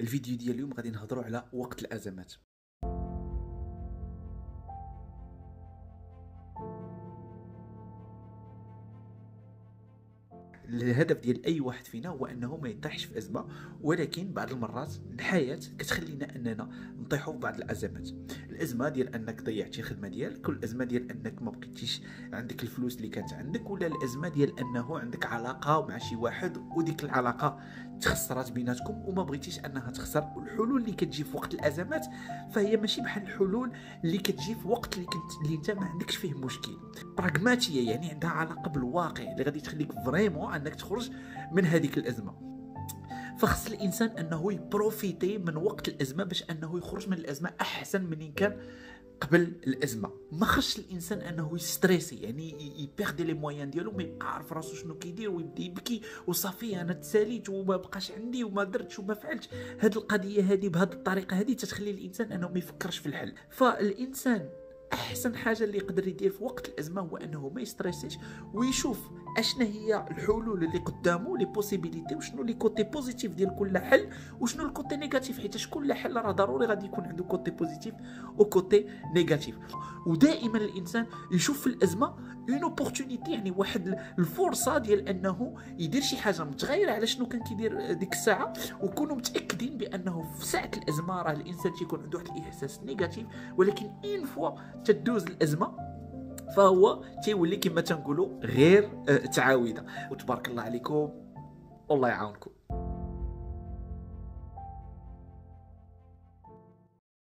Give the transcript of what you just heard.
الفيديو ديال اليوم غادي نهضروا على وقت الازمات. الهدف ديال اي واحد فينا هو انه ما يطيحش في ازمه، ولكن بعض المرات الحياه كتخلينا اننا نطيحوا في بعض الازمات. الازمه ديال انك ضيعتي الخدمه ديالك، والازمه ديال انك ما بقيتيش عندك الفلوس اللي كانت عندك، ولا الازمه ديال انه عندك علاقه مع شي واحد وديك العلاقه تخسرات بيناتكم وما بغيتيش انها تخسر. والحلول اللي كتجي في وقت الازمات فهي ماشي بحال الحلول اللي كتجي في وقت اللي انت ما عندكش فيه مشكل. براغماتيه، يعني عندها علاقه بالواقع اللي غادي تخليك فريمون انك تخرج من هذيك الازمه. فخص الانسان انه يبروفيتي من وقت الازمه باش انه يخرج من الازمه احسن من كان قبل الازمه. ما خصش الانسان انه يستريسي، يعني يبيردي لي مويان ديالو، ما يبقى عارف راسو شنو كيدير ويبدا يبكي وصافي انا تساليت وما بقاش عندي وما درتش وما فعلتش. هاد القضيه هذه بهذه الطريقه هذه تتخلي الانسان انه ما يفكرش في الحل. فالانسان احسن حاجه اللي يقدر يدير في وقت الازمه هو انه ما يستريسيش ويشوف اشنا هي الحلول اللي قدامه، لي بوسيبيليتي، وشنو لي كوتي بوزيتيف ديال كل حل وشنو الكوتي نيجاتيف، حيت كل حل راه ضروري غادي يكون عنده كوتي بوزيتيف وكوتي نيجاتيف. ودائما الانسان يشوف في الازمه اون اوبورتونيتي، يعني واحد الفرصه ديال انه يدير شي حاجه متغيره على شنو كان كيدير ديك الساعه. وكونوا متاكدين بانه في ساعه الازمه راه الانسان تيكون عنده واحد الاحساس نيجاتيف، ولكن اون فوا تدوز الازمه فهو تيولي كما تنقولوا غير تعاوده. وتبارك الله عليكم والله يعاونكم.